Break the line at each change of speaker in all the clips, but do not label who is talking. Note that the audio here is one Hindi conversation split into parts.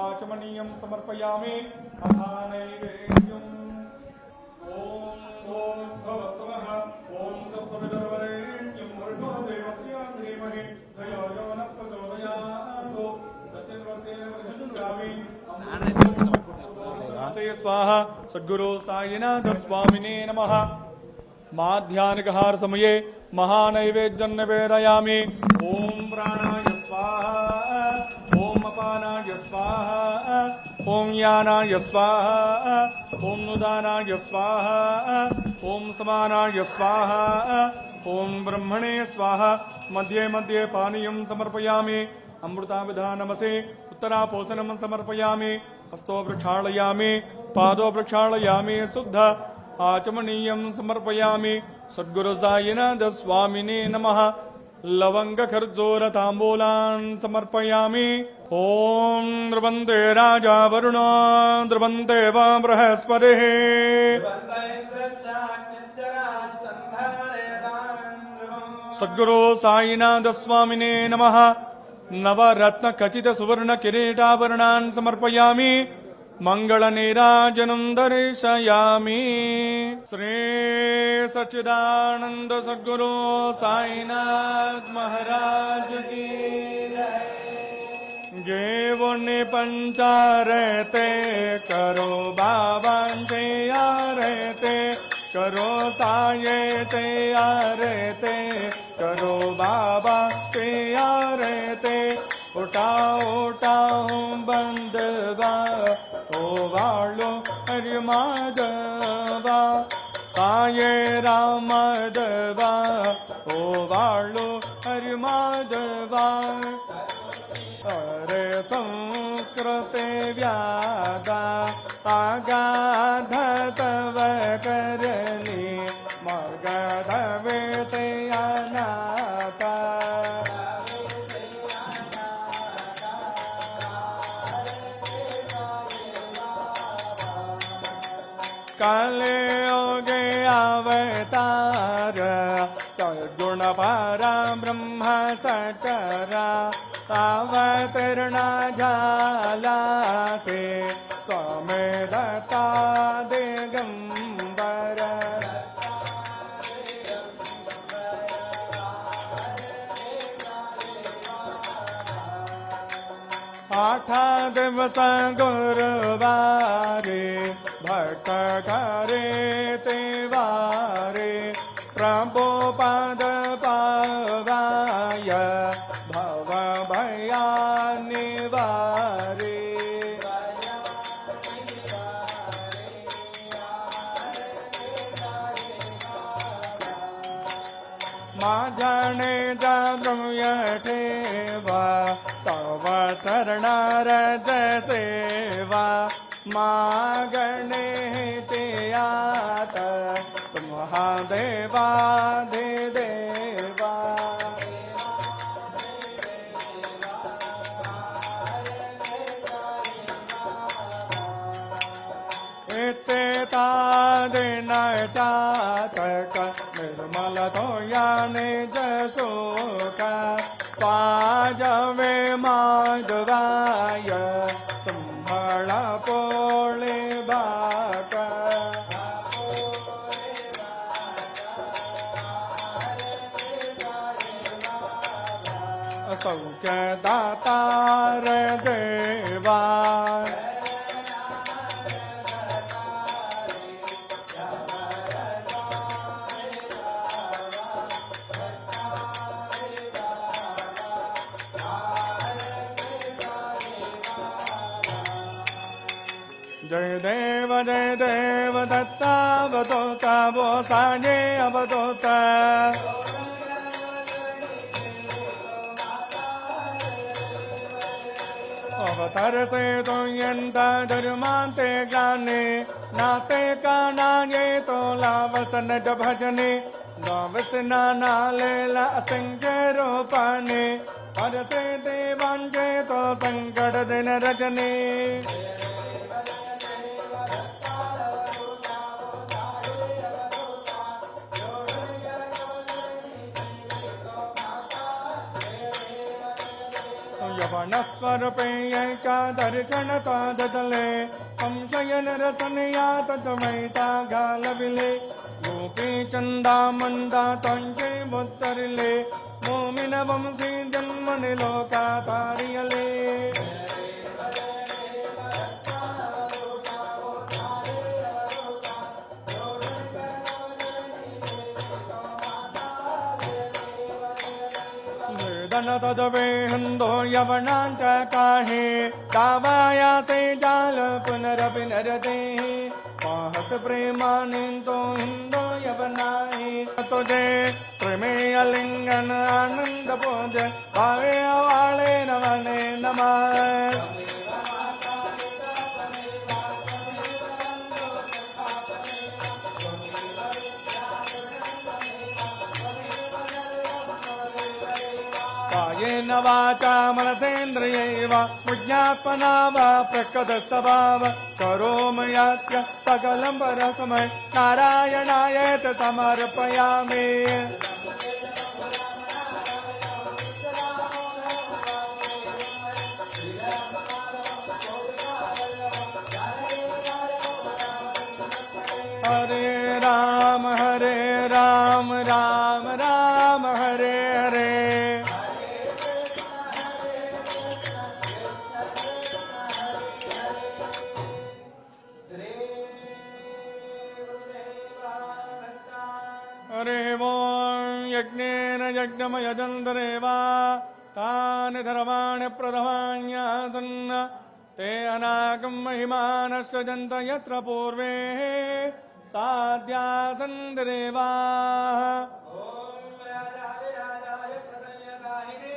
आचमनीयं समर्पयामि महानैवेद्यम् ओम भवस्वः ओम तत्सवितुर्वरेण्यं भर्गो देवस्य धीमहि धियो यो नः प्रचोदयात् सत्यव्रतेन प्रसन्नामि स्वाहा सद्गुरु साईनाथ स्वामिने नमः। माध्याह्निकहार समये महानैवेद्यं निवेदयामि। ओम प्राणाय स्वाहा ओम अपानाय स्वाहा ओम यानाय स्वाहा ओम नुदानाय स्वाहा ओम समानाय स्वाहा ओम ब्रह्मणे स्वाहा। मध्ये मध्ये पानीयं समर्पयामि। अमृताभिधानमसे उत्तरापोषणं समर्पयामि। हस्तो प्रक्षालयामि पादो प्रक्षालयामि शुद्ध आचमनीयं समर्पयामि। सद्गुरु साईनाथ स्वामिने नमः। लवंग खर्जूर तांबूलान् समर्पयामि। ओम द्रवन्ते राजा वरुणो द्रवन्ते व बृहस्पतिः। सद्गुरु साईनाथ स्वामिने नमः। नवरत्न खचित सुवर्ण किरीटाभरणान् समर्पयामि। मंगल नीराजनं दर्शयामि। श्री सच्चिदानंद सद्गुरु साईनाथ महाराज की जेवोने पंचारते करो बाबा ते आरते करो साये ते आरते करो बाबा ते आरते उठाओ उठाओ बंदवा ओ वालो हरि माधवा साये रामदवा ओ वालो हरि माधवा। अरे संस्कृते व्यादा आगाध तव करणी मगधवे ते अनाथा। काले योगे अवतार सद्गुण पारा ब्रह्म सचरा अवतीर्णा झाला ते त्वमे दत्ता दिगंबर। आठा दिवस गुरुवारे भक्त करे तेवारे प्रभु पद पावाय भव भया निवारे माझणे जाद्रुय ठेवा तव चरणारज सेवा मागणे ते आत महादेवाधिदेवा इते तादिन चातक निर्मल तोयाने जसोक पाजवे माधवाय तुम्हळा पोळे बाक सौख्य दातार देवा जय देव दत्तावतोता वो साजे अवतोता अवतार से तो यंता धर्मांते ज्ञाने नाते का नाये तो लावस नट भजने लावस नाना लेला असंख्य रूपाने हर से देवांचे तो संकट दिन रजने यवनस्वरूपे का दर्शन तादले संशयन रसनया तत्वैता गालविले गोपी चंदा मंदा तंजे मुत्तरले मोमिन वंशी जन्मनि लोका तारियले धन तदवे हंदो यवनांच काहे दावाया से जाल पुनरपि नरते पाहत प्रेमानिंदो हिंदो यवनाहे तुझे प्रेमेय लिंगन आनंद पूज भावे अवाले नमने नमः कायेन वाचा मनसेन्द्रियैव बुद्ध्यात्मना वा प्रकृतस्तभाव करोमि सकलं परस्मै नारायणायेति समर्पयामि हरे राम राम राम हरे हरे हरे वो यज्ञेन यज्ञमयजन्तरेवा तानि धर्माणि प्रथमान्यासन् ते अनागं महिमानश्रजन्त यत्र पूर्वे साध्यासन् देवाः ॐ राजाधिराजाय प्रसन्नसाहिने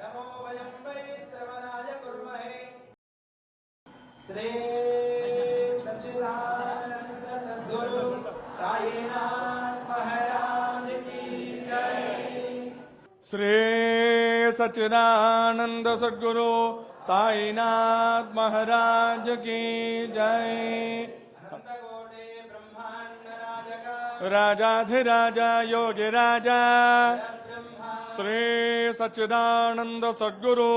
नमो वयं वै श्रवणाय कुर्महे श्री सच्चिदानंद सद्गुरु साईनाथ महाराज की जय श्री सच्चिदानंद सद्गुरु साईनाथ महाराज की जय राजाधिराजा योगी राजा श्री सच्चिदानंद सद्गुरु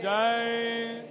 जय